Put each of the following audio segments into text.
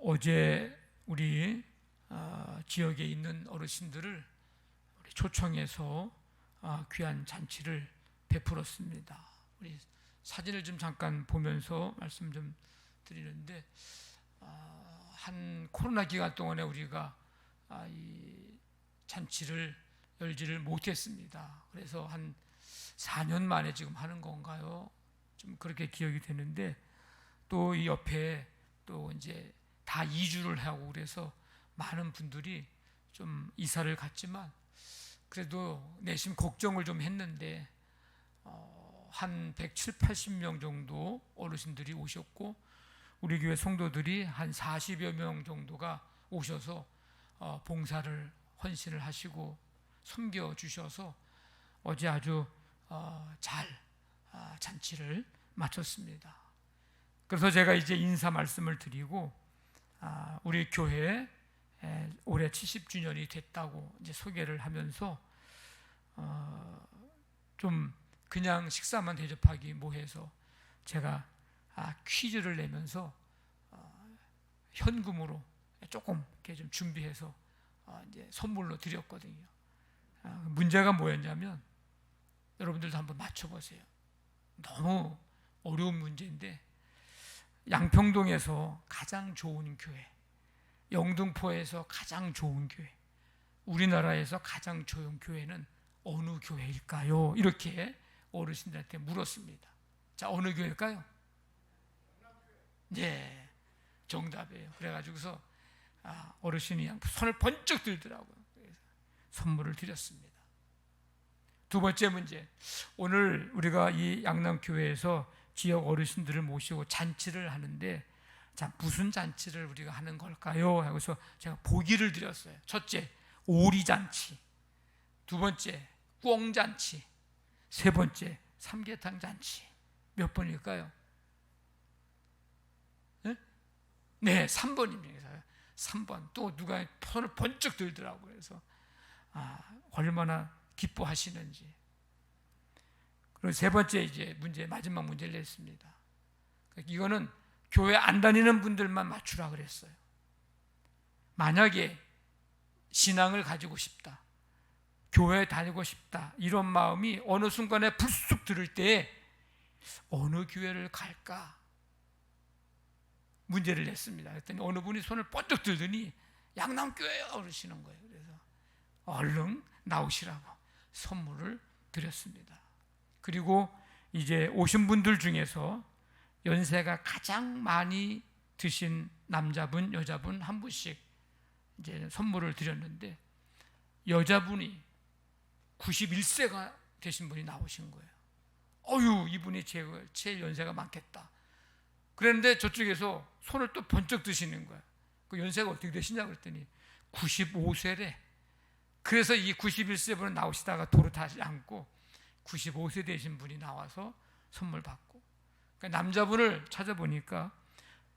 어제 우리 지역에 있는 어르신들을 초청해서 귀한 잔치를 베풀었습니다. 우리 사진을 좀 잠깐 보면서 말씀 좀 드리는데, 한 코로나 기간 동안에 우리가 이 잔치를 열지를 못했습니다. 그래서 한 4년 만에 지금 하는 건가요? 좀 그렇게 기억이 되는데, 또 이 옆에 또 이제 다 이주를 하고 그래서 많은 분들이 좀 이사를 갔지만 그래도 내심 걱정을 좀 했는데 한 170, 80명 정도 어르신들이 오셨고, 우리 교회 성도들이 한 40여 명 정도가 오셔서 봉사를 헌신을 하시고 섬겨주셔서 어제 아주 잘 잔치를 마쳤습니다. 그래서 제가 이제 인사 말씀을 드리고 우리 교회 올해 70주년이 됐다고 이제 소개를 하면서 좀 그냥 식사만 대접하기 뭐해서 제가 퀴즈를 내면서 현금으로 조금 이렇게 좀 준비해서 이제 선물로 드렸거든요. 문제가 뭐였냐면, 여러분들도 한번 맞춰보세요. 너무 어려운 문제인데, 양평동에서 가장 좋은 교회, 영등포에서 가장 좋은 교회, 우리나라에서 가장 좋은 교회는 어느 교회일까요? 이렇게 어르신들한테 물었습니다. 자, 어느 교회일까요? 네, 정답이에요. 그래가지고서 어르신이 손을 번쩍 들더라고요. 그래서 선물을 드렸습니다. 두 번째 문제, 오늘 우리가 이 양남교회에서 지역 어르신들을 모시고 잔치를 하는데, 자, 무슨 잔치를 우리가 하는 걸까요? 하고서 제가 보기를 드렸어요. 첫째, 오리잔치. 두 번째, 꿩잔치. 세 번째, 삼계탕 잔치. 몇 번일까요? 네, 3번입니다. 3번. 또 누가 손을 번쩍 들더라고요. 그래서 얼마나 기뻐하시는지. 그리고 세 번째 이제 문제, 마지막 문제를 냈습니다. 이거는 교회 안 다니는 분들만 맞추라 그랬어요. 만약에 신앙을 가지고 싶다, 교회 다니고 싶다, 이런 마음이 어느 순간에 불쑥 들을 때 어느 교회를 갈까 문제를 냈습니다. 그랬더니 어느 분이 손을 번쩍 들더니 양남교회요 그러시는 거예요. 그래서 얼른 나오시라고 선물을 드렸습니다. 그리고 이제 오신 분들 중에서 연세가 가장 많이 드신 남자분, 여자분 한 분씩 이제 선물을 드렸는데, 여자분이 91세가 되신 분이 나오신 거예요. 어휴, 이분이 제일 연세가 많겠다. 그랬는데 저쪽에서 손을 또 번쩍 드시는 거예요. 그 연세가 어떻게 되시냐고 그랬더니 95세래. 그래서 이 91세 분은 나오시다가 도로 다시 앉고 95세 되신 분이 나와서 선물 받고, 그러니까 남자분을 찾아보니까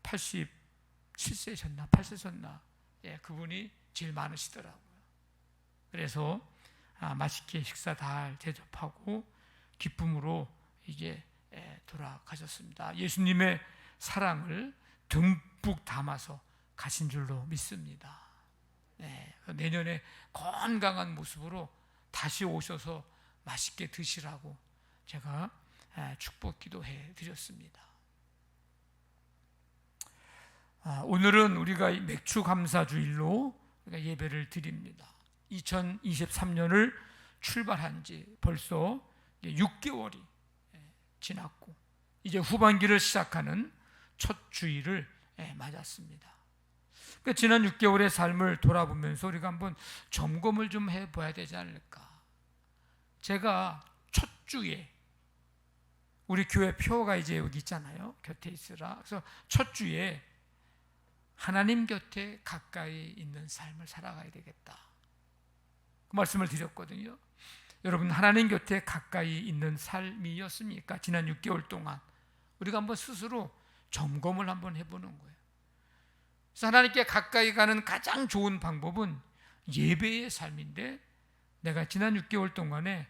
87세셨나 8세셨나, 예, 그분이 제일 많으시더라고요. 그래서 맛있게 식사 다 대접하고 기쁨으로 이제 돌아가셨습니다. 예수님의 사랑을 듬뿍 담아서 가신 줄로 믿습니다. 네, 내년에 건강한 모습으로 다시 오셔서 맛있게 드시라고 제가 축복 기도해 드렸습니다. 오늘은 우리가 맥주 감사 주일로 예배를 드립니다. 2023년을 출발한 지 벌써 6개월이 지났고, 이제 후반기를 시작하는 첫 주일을 맞았습니다. 그러니까 지난 6개월의 삶을 돌아보면서 우리가 한번 점검을 좀 해봐야 되지 않을까. 제가 첫 주에, 우리 교회 표가 이제 여기 있잖아요. 곁에 있으라. 그래서 첫 주에 하나님 곁에 가까이 있는 삶을 살아가야 되겠다, 그 말씀을 드렸거든요. 여러분, 하나님 곁에 가까이 있는 삶이었습니까? 지난 6개월 동안 우리가 한번 스스로 점검을 한번 해보는 거예요. 그래서 하나님께 가까이 가는 가장 좋은 방법은 예배의 삶인데, 내가 지난 6개월 동안에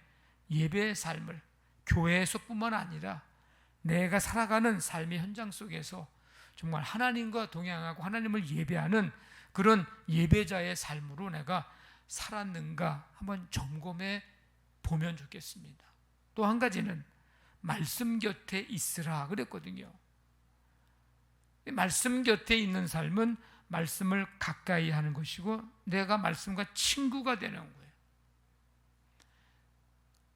예배의 삶을 교회에서뿐만 아니라 내가 살아가는 삶의 현장 속에서 정말 하나님과 동행하고 하나님을 예배하는 그런 예배자의 삶으로 내가 살았는가 한번 점검해 보면 좋겠습니다. 또 한 가지는 말씀 곁에 있으라 그랬거든요. 말씀 곁에 있는 삶은 말씀을 가까이 하는 것이고 내가 말씀과 친구가 되는 거예요.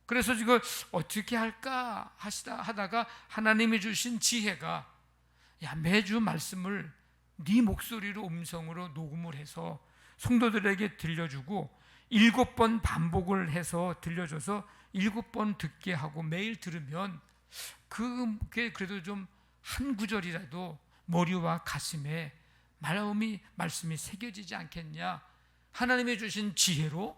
그래서 지금 어떻게 할까 하다가 하나님이 주신 지혜가 매주 말씀을 네 목소리로 음성으로 녹음을 해서 성도들에게 들려주고 7번 반복을 해서 들려줘서 7번 듣게 하고 매일 들으면 그게 그래도 좀 한 구절이라도 머리와 가슴에 말씀이 새겨지지 않겠냐. 하나님이 주신 지혜로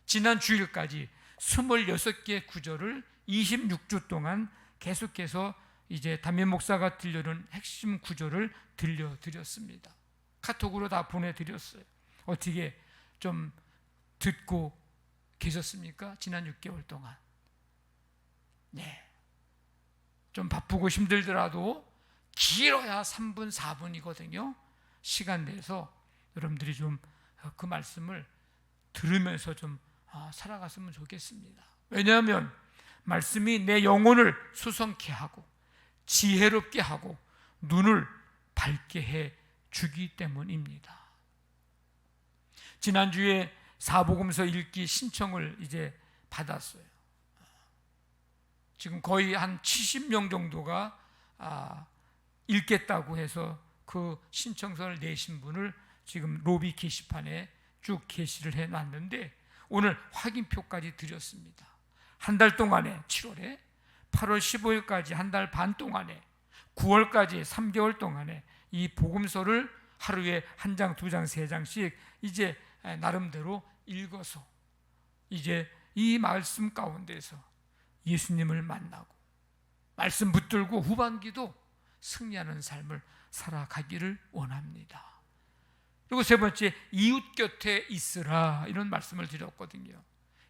지난 주일까지 26개 구절을 26주 동안 계속해서 이제 담임 목사가 들려준 핵심 구절을 들려드렸습니다. 카톡으로 다 보내드렸어요. 어떻게 좀 듣고 계셨습니까? 지난 6개월 동안. 네. 좀 바쁘고 힘들더라도 길어야 3분, 4분이거든요. 시간 내서 여러분들이 좀 그 말씀을 들으면서 좀 살아갔으면 좋겠습니다. 왜냐하면 말씀이 내 영혼을 수성케 하고 지혜롭게 하고 눈을 밝게 해 주기 때문입니다. 지난주에 사복음서 읽기 신청을 이제 받았어요. 지금 거의 한 70명 정도가 읽겠다고 해서 그 신청서를 내신 분을 지금 로비 게시판에 쭉 게시를 해놨는데 오늘 확인표까지 드렸습니다. 한 달 동안에 7월에 8월 15일까지 한 달 반 동안에 9월까지 3개월 동안에 이 복음서를 하루에 1장, 2장, 3장씩 이제 나름대로 읽어서 이제 이 말씀 가운데서 예수님을 만나고 말씀 붙들고 후반기도 승리하는 삶을 살아가기를 원합니다. 그리고 세 번째, 이웃 곁에 있으라 이런 말씀을 드렸거든요.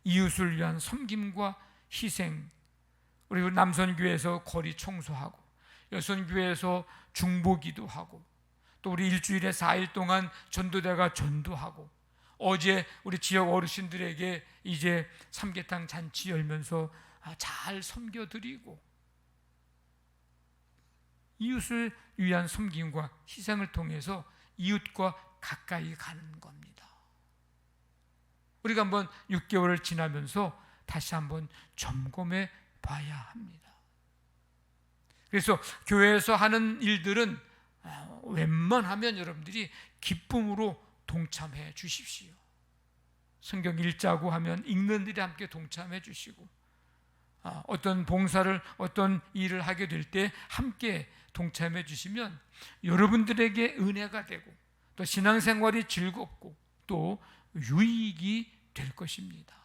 이웃을 위한 섬김과 희생, 그리고 남선교회에서 거리 청소하고 여선교회에서 중보기도 하고 또 우리 일주일에 4일 동안 전도대가 전도하고 어제 우리 지역 어르신들에게 이제 삼계탕 잔치 열면서 잘 섬겨드리고 이웃을 위한 섬김과 희생을 통해서 이웃과 가까이 가는 겁니다. 우리가 한번 6개월을 지나면서 다시 한번 점검해 봐야 합니다. 그래서 교회에서 하는 일들은 웬만하면 여러분들이 기쁨으로 동참해 주십시오. 성경 읽자고 하면 읽는 일에 함께 동참해 주시고 어떤 봉사를 어떤 일을 하게 될 때 함께 동참해 주시면 여러분들에게 은혜가 되고 또 신앙생활이 즐겁고 또 유익이 될 것입니다.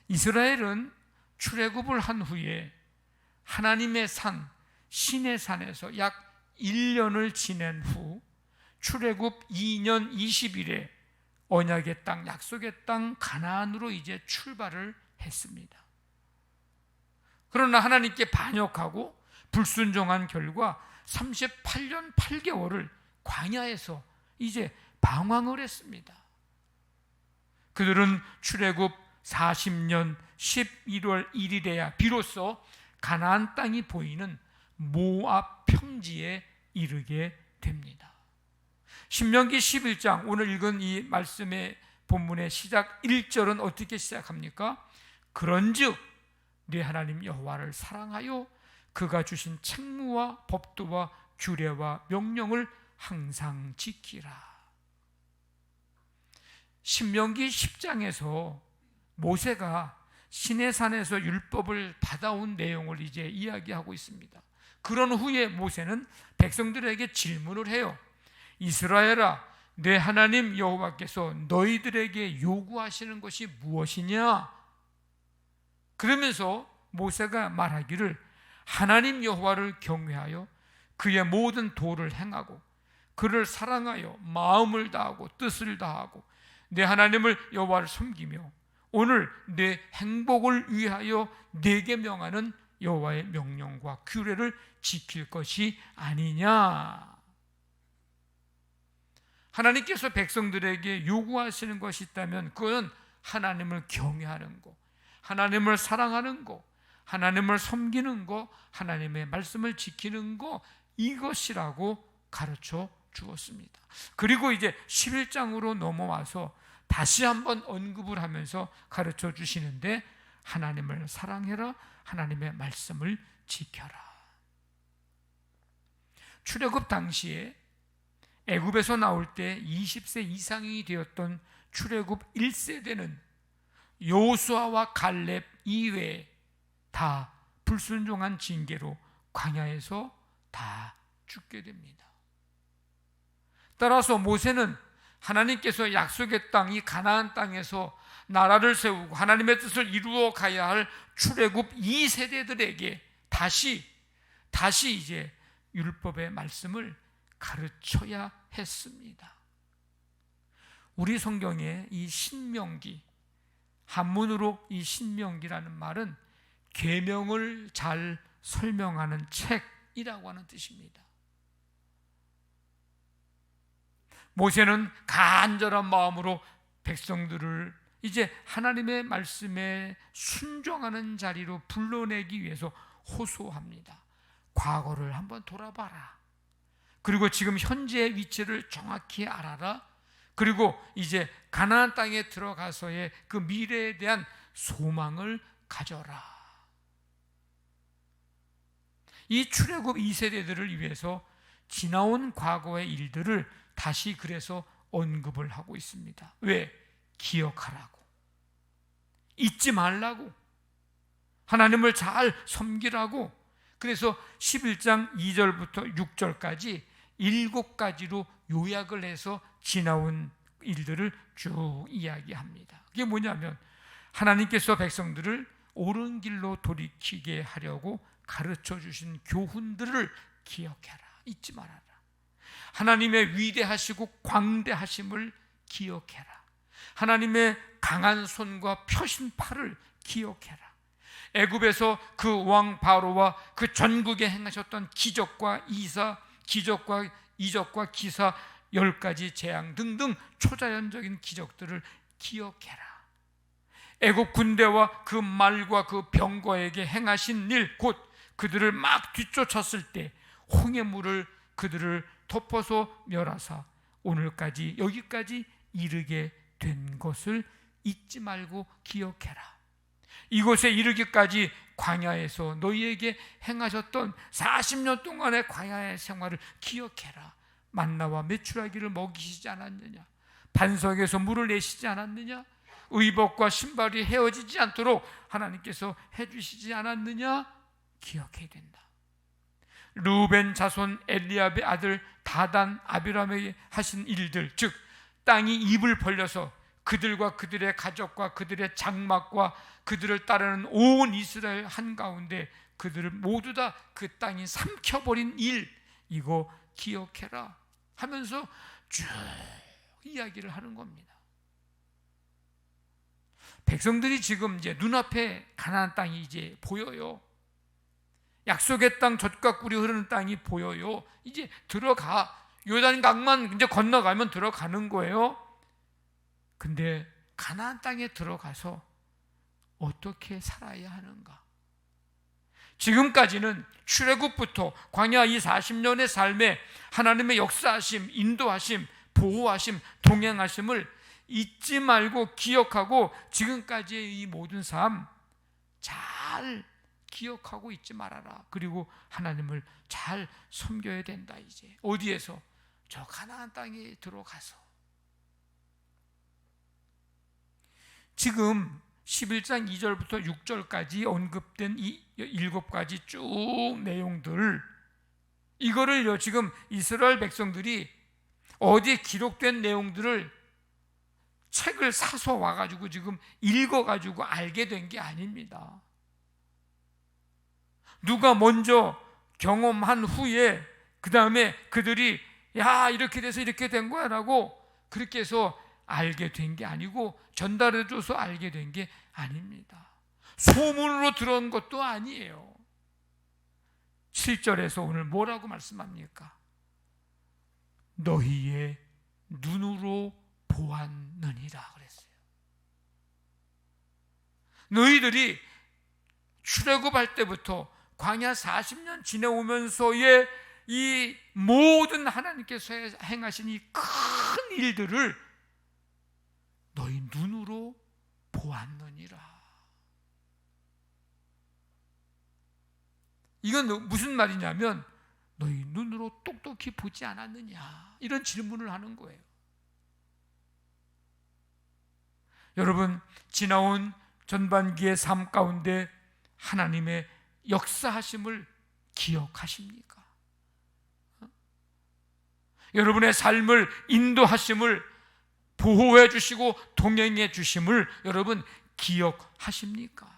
이스라엘은 출애굽을 한 후에 하나님의 산 신의 산에서 약 1년을 지낸 후 출애굽 2년 20일에 언약의 땅 약속의 땅 가나안으로 이제 출발을 했습니다. 그러나 하나님께 반역하고 불순종한 결과 38년 8개월을 광야에서 이제 방황을 했습니다. 그들은 출애굽 40년 11월 1일에야 비로소 가나안 땅이 보이는 모압 평지에 이르게 됩니다. 신명기 11장 오늘 읽은 이 말씀의 본문의 시작 1절은 어떻게 시작합니까? 그런즉 네 하나님 여호와를 사랑하여 그가 주신 책무와 법도와 규례와 명령을 항상 지키라. 신명기 10장에서 모세가 시내산에서 율법을 받아온 내용을 이제 이야기하고 있습니다. 그런 후에 모세는 백성들에게 질문을 해요. 이스라엘아, 내 하나님 여호와께서 너희들에게 요구하시는 것이 무엇이냐? 그러면서 모세가 말하기를 하나님 여호와를 경외하여 그의 모든 도를 행하고 그를 사랑하여 마음을 다하고 뜻을 다하고 내 하나님을 여호와를 섬기며 오늘 내 행복을 위하여 내게 명하는 여호와의 명령과 규례를 지킬 것이 아니냐. 하나님께서 백성들에게 요구하시는 것이 있다면 그건 하나님을 경외하는 것, 하나님을 사랑하는 것, 하나님을 섬기는 것, 하나님의 말씀을 지키는 것, 이것이라고 가르쳐 주었습니다. 그리고 이제 11장으로 넘어와서 다시 한번 언급을 하면서 가르쳐 주시는데, 하나님을 사랑해라, 하나님의 말씀을 지켜라. 출애굽 당시에 애굽에서 나올 때 20세 이상이 되었던 출애굽 1세대는 여호수아와 갈렙 이외에 다 불순종한 징계로 광야에서 다 죽게 됩니다. 따라서 모세는 하나님께서 약속의 땅, 이 가나안 땅에서 나라를 세우고 하나님의 뜻을 이루어 가야 할 출애굽 2세대들에게 다시 이제 율법의 말씀을 가르쳐야 했습니다. 우리 성경에 이 신명기, 한문으로 이 신명기라는 말은 계명을 잘 설명하는 책이라고 하는 뜻입니다. 모세는 간절한 마음으로 백성들을 이제 하나님의 말씀에 순종하는 자리로 불러내기 위해서 호소합니다. 과거를 한번 돌아봐라. 그리고 지금 현재의 위치를 정확히 알아라. 그리고 이제 가나안 땅에 들어가서의 그 미래에 대한 소망을 가져라. 이 출애굽 2세대들을 위해서 지나온 과거의 일들을 다시 그래서 언급을 하고 있습니다. 왜? 기억하라고, 잊지 말라고, 하나님을 잘 섬기라고. 그래서 11장 2절부터 6절까지 7가지로 요약을 해서 지나온 일들을 쭉 이야기합니다. 그게 뭐냐면, 하나님께서 백성들을 옳은 길로 돌이키게 하려고 가르쳐 주신 교훈들을 기억해라, 잊지 말아라. 하나님의 위대하시고 광대하심을 기억해라. 하나님의 강한 손과 펴신 팔을 기억해라. 애굽에서 그 왕 바로와 그 전국에 행하셨던 기적과 이적과 기사 10가지 재앙 등등 초자연적인 기적들을 기억해라. 애굽 군대와 그 말과 그 병거에게 행하신 일, 곧 그들을 막 뒤쫓았을 때 홍해물을 그들을 덮어서 멸하사 오늘까지 여기까지 이르게 된 것을 잊지 말고 기억해라. 이곳에 이르기까지 광야에서 너희에게 행하셨던 40년 동안의 광야의 생활을 기억해라. 만나와 메추라기를 먹이시지 않았느냐? 반석에서 물을 내시지 않았느냐? 의복과 신발이 헤어지지 않도록 하나님께서 해주시지 않았느냐? 기억해야 된다. 르우벤 자손 엘리압의 아들 다단 아비람에게 하신 일들, 즉 땅이 입을 벌려서 그들과 그들의 가족과 그들의 장막과 그들을 따르는 온 이스라엘 한가운데 그들을 모두 다 그 땅이 삼켜버린 일, 이거 기억해라 하면서 쭉 이야기를 하는 겁니다. 백성들이 지금 이제 눈앞에 가나안 땅이 이제 보여요. 약속의 땅, 젖과 꿀이 흐르는 땅이 보여요. 이제 들어가. 요단강만 이제 건너가면 들어가는 거예요. 근데 가나안 땅에 들어가서 어떻게 살아야 하는가? 지금까지는 출애굽부터 광야 이 40년의 삶에 하나님의 역사하심, 인도하심, 보호하심, 동행하심을 잊지 말고 기억하고 지금까지의 이 모든 삶 잘 기억하고 잊지 말아라. 그리고 하나님을 잘 섬겨야 된다. 이제 어디에서? 저 가나안 땅에 들어가서. 지금 11장 2절부터 6절까지 언급된 이 7가지 쭉 내용들, 이거를요 지금 이스라엘 백성들이 어디에 기록된 내용들을 책을 사서 와가지고 지금 읽어가지고 알게 된 게 아닙니다. 누가 먼저 경험한 후에 그 다음에 그들이 야 이렇게 돼서 이렇게 된 거야 라고 그렇게 해서 알게 된 게 아니고, 전달해줘서 알게 된 게 아닙니다. 소문으로 들은 것도 아니에요. 7절에서 오늘 뭐라고 말씀합니까? 너희의 눈으로 보았느니라 그랬어요. 너희들이 출애굽할 때부터 광야 40년 지내오면서의 이 모든 하나님께서 행하신 이 큰 일들을 너희 눈으로 보았느니라. 이건 무슨 말이냐면 너희 눈으로 똑똑히 보지 않았느냐, 이런 질문을 하는 거예요. 여러분, 지나온 전반기의 삶 가운데 하나님의 역사하심을 기억하십니까? 여러분의 삶을 인도하심을, 보호해 주시고 동행해 주심을 여러분 기억하십니까?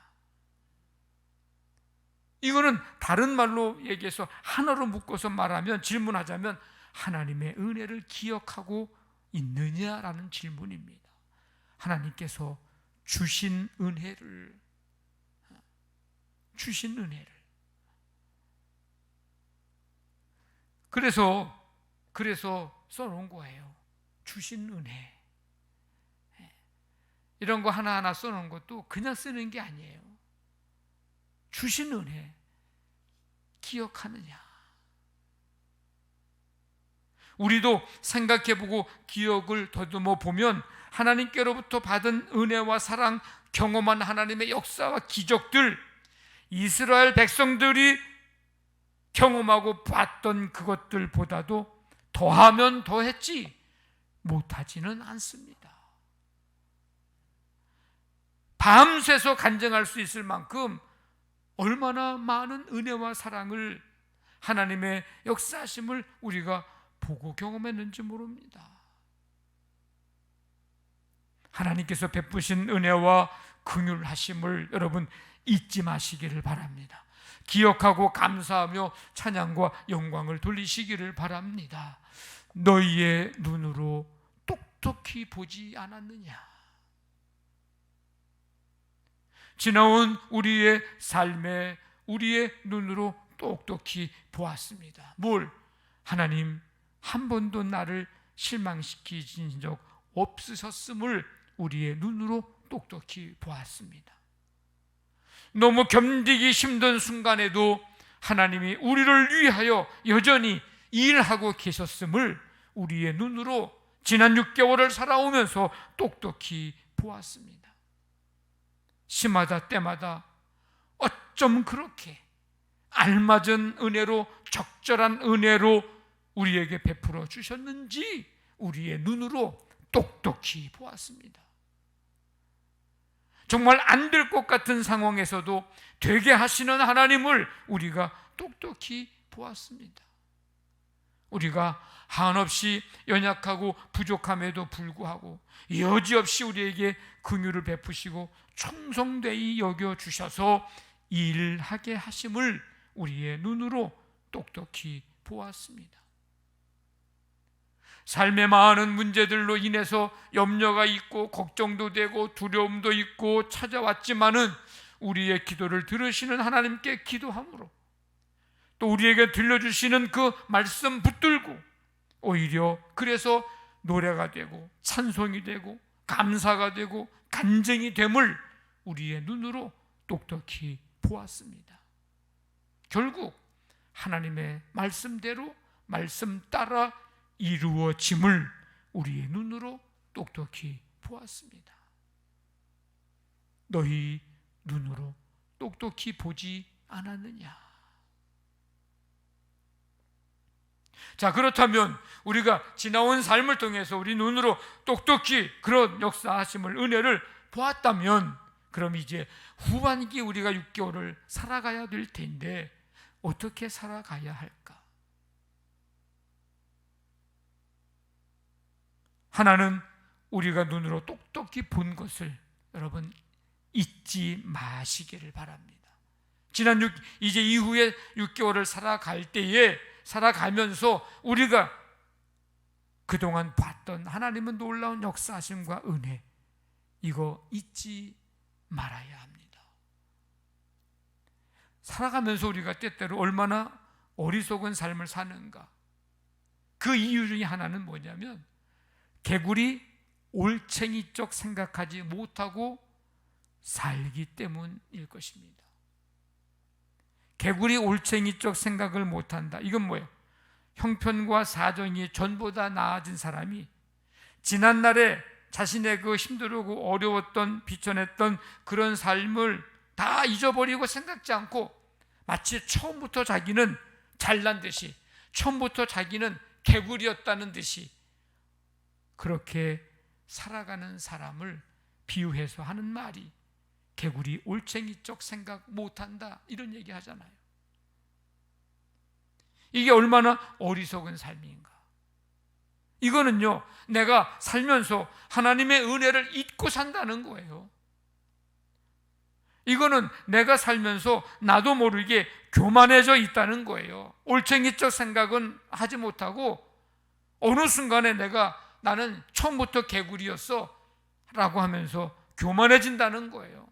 이거는 다른 말로 얘기해서 하나로 묶어서 말하면, 질문하자면 하나님의 은혜를 기억하고 있느냐라는 질문입니다. 하나님께서 주신 은혜를, 그래서 써놓은 거예요. 주신 은혜. 이런 거 하나하나 써놓은 것도 그냥 쓰는 게 아니에요. 주신 은혜 기억하느냐? 우리도 생각해보고 기억을 더듬어 보면 하나님께로부터 받은 은혜와 사랑, 경험한 하나님의 역사와 기적들, 이스라엘 백성들이 경험하고 봤던 그것들보다도 더하면 더했지 못하지는 않습니다. 밤새서 간증할 수 있을 만큼 얼마나 많은 은혜와 사랑을, 하나님의 역사하심을 우리가 보고 경험했는지 모릅니다. 하나님께서 베푸신 은혜와 긍휼하심을 여러분 잊지 마시기를 바랍니다. 기억하고 감사하며 찬양과 영광을 돌리시기를 바랍니다. 너희의 눈으로 똑똑히 보지 않았느냐? 지나온 우리의 삶에 우리의 눈으로 똑똑히 보았습니다. 뭘? 하나님 한 번도 나를 실망시키신 적 없으셨음을 우리의 눈으로 똑똑히 보았습니다. 너무 견디기 힘든 순간에도 하나님이 우리를 위하여 여전히 일하고 계셨음을 우리의 눈으로 지난 6개월을 살아오면서 똑똑히 보았습니다. 시마다 때마다 어쩜 그렇게 알맞은 은혜로, 적절한 은혜로 우리에게 베풀어 주셨는지 우리의 눈으로 똑똑히 보았습니다. 정말 안 될 것 같은 상황에서도 되게 하시는 하나님을 우리가 똑똑히 보았습니다. 우리가 한없이 연약하고 부족함에도 불구하고 여지없이 우리에게 긍휼을 베푸시고 충성되이 여겨주셔서 일하게 하심을 우리의 눈으로 똑똑히 보았습니다. 삶의 많은 문제들로 인해서 염려가 있고 걱정도 되고 두려움도 있고 찾아왔지만은 우리의 기도를 들으시는 하나님께 기도함으로, 또 우리에게 들려주시는 그 말씀 붙들고 오히려 그래서 노래가 되고 찬송이 되고 감사가 되고 간증이 됨을 우리의 눈으로 똑똑히 보았습니다. 결국 하나님의 말씀대로, 말씀 따라 이루어짐을 우리의 눈으로 똑똑히 보았습니다. 너희 눈으로 똑똑히 보지 않았느냐? 자, 그렇다면 우리가 지나온 삶을 통해서 우리 눈으로 똑똑히 그런 역사하심을, 은혜를 보았다면, 그럼 이제 후반기 우리가 6개월을 살아가야 될 텐데 어떻게 살아가야 할까? 하나는 우리가 눈으로 똑똑히 본 것을 여러분 잊지 마시기를 바랍니다. 이제 이후에 6개월을 살아갈 때에, 살아가면서 우리가 그동안 봤던 하나님의 놀라운 역사하심과 은혜, 이거 잊지 말아야 합니다. 살아가면서 우리가 때때로 얼마나 어리석은 삶을 사는가? 그 이유 중에 하나는 뭐냐면 개구리 올챙이적 생각하지 못하고 살기 때문일 것입니다. 개구리 올챙이적 생각을 못한다. 이건 뭐예요? 형편과 사정이 전보다 나아진 사람이 지난날에 자신의 그 힘들고 어려웠던 비천했던 그런 삶을 다 잊어버리고 생각지 않고 마치 처음부터 자기는 잘난 듯이, 처음부터 자기는 개구리였다는 듯이 그렇게 살아가는 사람을 비유해서 하는 말이 개구리 올챙이적 생각 못한다, 이런 얘기 하잖아요. 이게 얼마나 어리석은 삶인가. 이거는요, 내가 살면서 하나님의 은혜를 잊고 산다는 거예요. 이거는 내가 살면서 나도 모르게 교만해져 있다는 거예요. 올챙이적 생각은 하지 못하고 어느 순간에 나는 처음부터 개구리였어 라고 하면서 교만해진다는 거예요.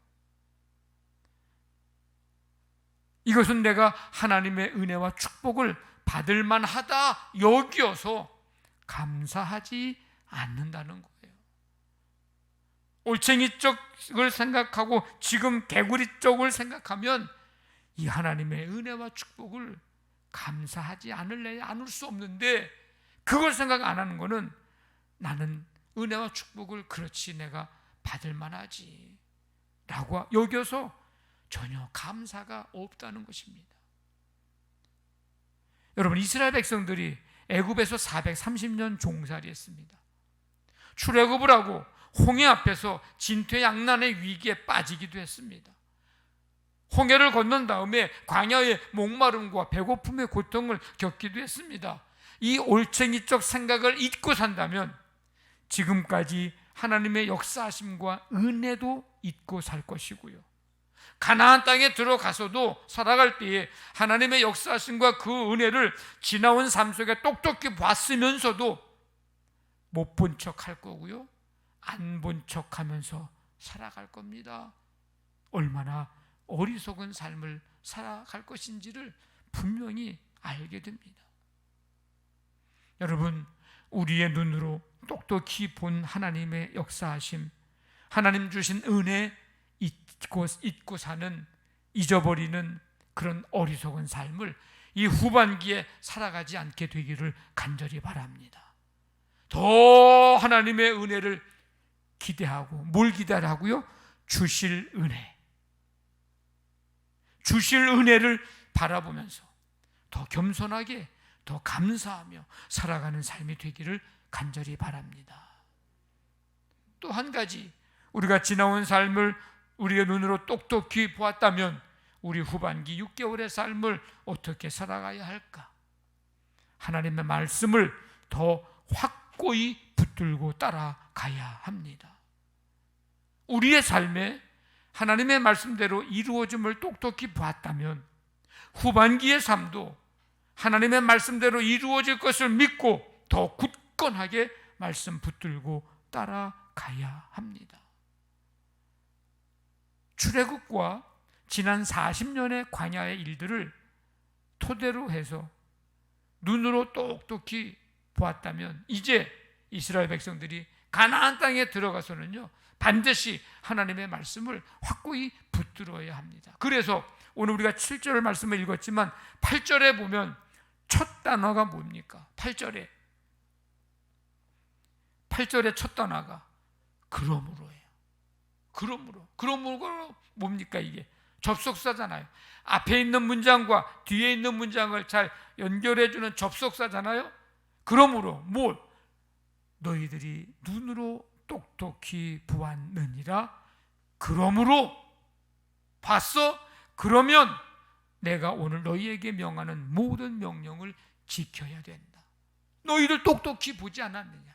이것은 내가 하나님의 은혜와 축복을 받을 만하다 여기어서 감사하지 않는다는 거예요. 올챙이 쪽을 생각하고 지금 개구리 쪽을 생각하면 이 하나님의 은혜와 축복을 감사하지 않을 수 없는데, 그걸 생각 안 하는 거는 나는 은혜와 축복을 그렇지 내가 받을 만하지 라고 여겨서 전혀 감사가 없다는 것입니다. 여러분, 이스라엘 백성들이 애굽에서 430년 종살이했습니다. 출애굽을 하고 홍해 앞에서 진퇴양난의 위기에 빠지기도 했습니다. 홍해를 건넌 다음에 광야의 목마름과 배고픔의 고통을 겪기도 했습니다. 이 올챙이적 생각을 잊고 산다면 지금까지 하나님의 역사하심과 은혜도 잊고 살 것이고요, 가나안 땅에 들어가서도 살아갈 때에 하나님의 역사하심과 그 은혜를 지나온 삶 속에 똑똑히 봤으면서도 못 본 척 할 거고요, 안 본 척 하면서 살아갈 겁니다. 얼마나 어리석은 삶을 살아갈 것인지를 분명히 알게 됩니다. 여러분, 우리의 눈으로 똑똑히 본 하나님의 역사하심, 하나님 주신 은혜 잊고 사는, 잊어버리는 그런 어리석은 삶을 이 후반기에 살아가지 않게 되기를 간절히 바랍니다. 더 하나님의 은혜를 기대하고, 뭘 기대하라고요? 주실 은혜, 주실 은혜를 바라보면서 더 겸손하게, 더 감사하며 살아가는 삶이 되기를 간절히 바랍니다. 또 한 가지, 우리가 지나온 삶을 우리의 눈으로 똑똑히 보았다면 우리 후반기 6개월의 삶을 어떻게 살아가야 할까? 하나님의 말씀을 더 확고히 붙들고 따라가야 합니다. 우리의 삶에 하나님의 말씀대로 이루어짐을 똑똑히 보았다면 후반기의 삶도 하나님의 말씀대로 이루어질 것을 믿고 더 굳건하게 말씀 붙들고 따라가야 합니다. 출애굽과 지난 40년의 광야의 일들을 토대로 해서 눈으로 똑똑히 보았다면 이제 이스라엘 백성들이 가나안 땅에 들어가서는요, 반드시 하나님의 말씀을 확고히 붙들어야 합니다. 그래서 오늘 우리가 7절 말씀을 읽었지만 8절에 보면 첫 단어가 뭡니까? 8절에 첫 단어가 그러므로예요. 그러므로 뭡니까? 이게 접속사잖아요. 앞에 있는 문장과 뒤에 있는 문장을 잘 연결해주는 접속사잖아요. 그러므로 너희들이 눈으로 똑똑히 보았느니라. 그러므로 봤어? 그러면 내가 오늘 너희에게 명하는 모든 명령을 지켜야 된다. 너희들 똑똑히 보지 않았느냐?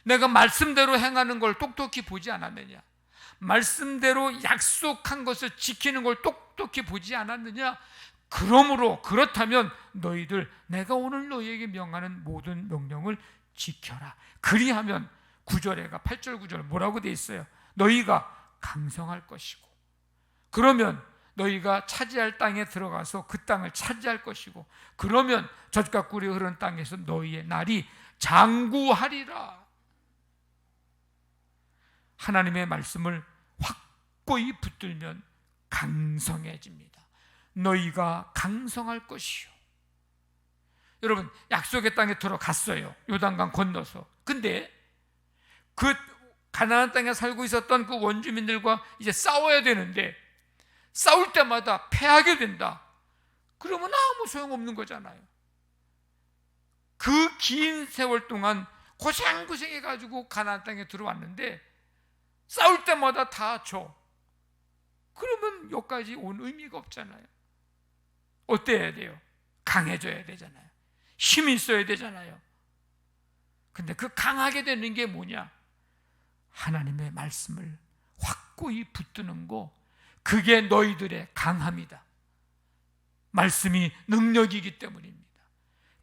내가 말씀대로 행하는 걸 똑똑히 보지 않았느냐? 말씀대로 약속한 것을 지키는 걸 똑똑히 보지 않았느냐? 그러므로 그렇다면 너희들 내가 오늘 너희에게 명하는 모든 명령을 지켜라. 그리하면 9절에가 8절 9절 뭐라고 돼 있어요? 너희가 강성할 것이고, 그러면 너희가 차지할 땅에 들어가서 그 땅을 차지할 것이고, 그러면 젖과 꿀이 흐르는 땅에서 너희의 날이 장구하리라. 하나님의 말씀을 확고히 붙들면 강성해집니다. 너희가 강성할 것이요. 여러분, 약속의 땅에 들어갔어요. 요단강 건너서. 근데 그 가나안 땅에 살고 있었던 그 원주민들과 이제 싸워야 되는데, 싸울 때마다 패하게 된다. 그러면 아무 소용없는 거잖아요. 그 긴 세월 동안 고생해가지고 가나안 땅에 들어왔는데 싸울 때마다 다 져. 그러면 여기까지 온 의미가 없잖아요. 어때야 돼요? 강해져야 되잖아요. 힘이 있어야 되잖아요. 근데 그 강하게 되는 게 뭐냐? 하나님의 말씀을 확고히 붙드는 거, 그게 너희들의 강함이다. 말씀이 능력이기 때문입니다.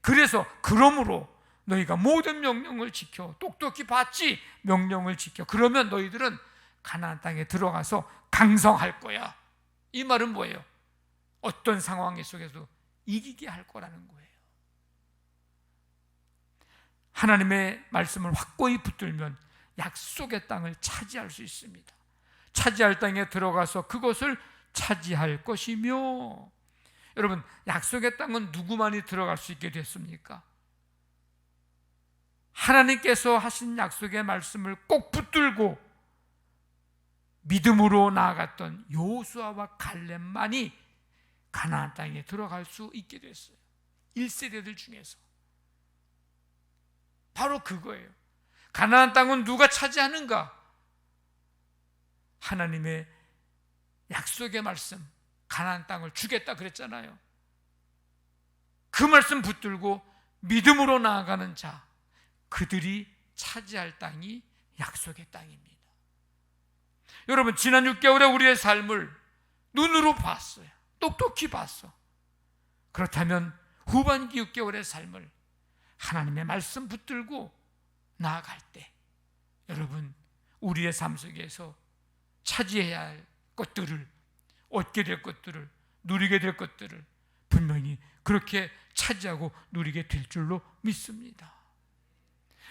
그래서 그러므로 너희가 모든 명령을 지켜, 똑똑히 받지 명령을 지켜. 그러면 너희들은 가나안 땅에 들어가서 강성할 거야. 이 말은 뭐예요? 어떤 상황 속에서 이기게 할 거라는 거예요. 하나님의 말씀을 확고히 붙들면 약속의 땅을 차지할 수 있습니다. 차지할 땅에 들어가서 그것을 차지할 것이며, 여러분, 약속의 땅은 누구만이 들어갈 수 있게 됐습니까? 하나님께서 하신 약속의 말씀을 꼭 붙들고 믿음으로 나아갔던 여호수아와 갈렙만이 가나안 땅에 들어갈 수 있게 됐어요. 1세대들 중에서. 바로 그거예요. 가나안 땅은 누가 차지하는가? 하나님의 약속의 말씀, 가나안 땅을 주겠다 그랬잖아요. 그 말씀 붙들고 믿음으로 나아가는 자, 그들이 차지할 땅이 약속의 땅입니다. 여러분, 지난 6개월에 우리의 삶을 눈으로 봤어요. 똑똑히 봤어. 그렇다면 후반기 6개월의 삶을 하나님의 말씀 붙들고 나아갈 때, 여러분, 우리의 삶 속에서 차지해야 할 것들을, 얻게 될 것들을, 누리게 될 것들을 분명히 그렇게 차지하고 누리게 될 줄로 믿습니다.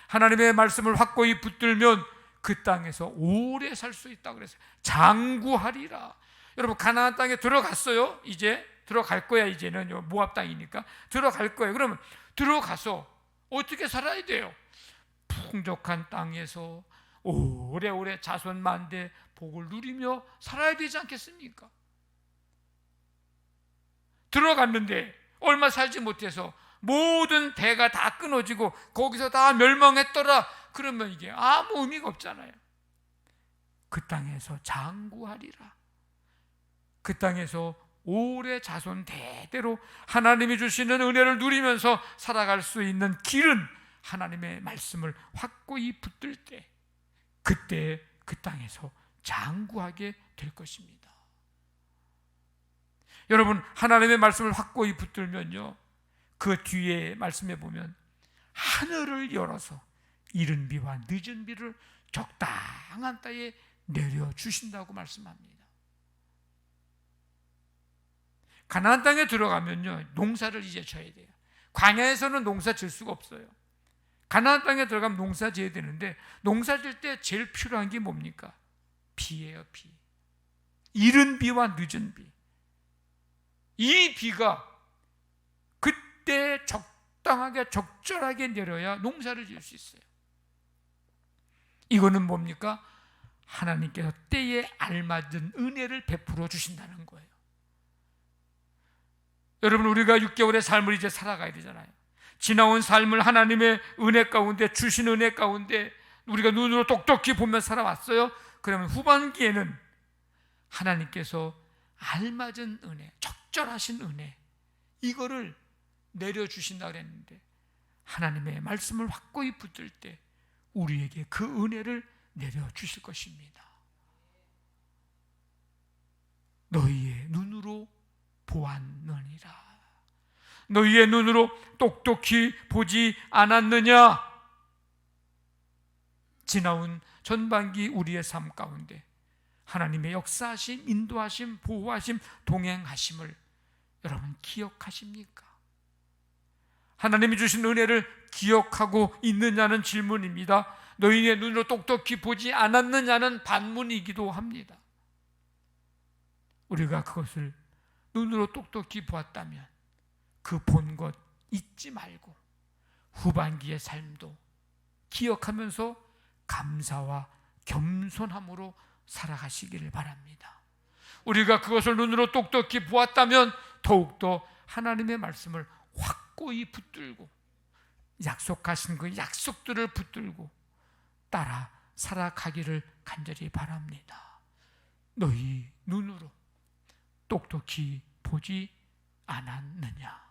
하나님의 말씀을 확고히 붙들면 그 땅에서 오래 살 수 있다고 그랬어요. 장구하리라. 여러분, 가나안 땅에 들어갔어요. 이제 들어갈 거야. 이제는 모압 땅이니까 들어갈 거예요. 그러면 들어가서 어떻게 살아야 돼요? 풍족한 땅에서 오래오래 자손 만대 복을 누리며 살아야 되지 않겠습니까? 들어갔는데 얼마 살지 못해서 모든 대가 다 끊어지고 거기서 다 멸망했더라. 그러면 이게 아무 의미가 없잖아요. 그 땅에서 장구하리라. 그 땅에서 오래 자손 대대로 하나님이 주시는 은혜를 누리면서 살아갈 수 있는 길은 하나님의 말씀을 확고히 붙들 때, 그때 그 땅에서 장구하게 될 것입니다. 여러분, 하나님의 말씀을 확고히 붙들면요, 그 뒤에 말씀해 보면 하늘을 열어서 이른 비와 늦은 비를 적당한 때에 내려주신다고 말씀합니다. 가나안 땅에 들어가면요, 농사를 이제 져야 돼요. 광야에서는 농사 질 수가 없어요. 가나안 땅에 들어가면 농사 지어야 되는데, 농사 질 때 제일 필요한 게 뭡니까? 비예요, 비. 이른 비와 늦은 비. 이 비가 그때 적당하게 적절하게 내려야 농사를 지을 수 있어요. 이거는 뭡니까? 하나님께서 때에 알맞은 은혜를 베풀어 주신다는 거예요. 여러분, 우리가 6개월의 삶을 이제 살아가야 되잖아요. 지나온 삶을 하나님의 은혜 가운데, 주신 은혜 가운데 우리가 눈으로 똑똑히 보며 살아왔어요. 그러면 후반기에는 하나님께서 알맞은 은혜, 적절하신 은혜, 이거를 내려주신다 그랬는데, 하나님의 말씀을 확고히 붙들 때 우리에게 그 은혜를 내려주실 것입니다. 너희의 눈으로 보았느니라. 너희의 눈으로 똑똑히 보지 않았느냐? 지나온 전반기 우리의 삶 가운데 하나님의 역사하심, 인도하심, 보호하심, 동행하심을 여러분 기억하십니까? 하나님이 주신 은혜를 기억하고 있느냐는 질문입니다. 너희의 눈으로 똑똑히 보지 않았느냐는 반문이기도 합니다. 우리가 그것을 눈으로 똑똑히 보았다면 그 본 것 잊지 말고 후반기의 삶도 기억하면서 감사와 겸손함으로 살아가시기를 바랍니다. 우리가 그것을 눈으로 똑똑히 보았다면 더욱더 하나님의 말씀을 확고히 붙들고 약속하신 그 약속들을 붙들고 따라 살아가기를 간절히 바랍니다. 너희 눈으로 똑똑히 보지 않았느냐?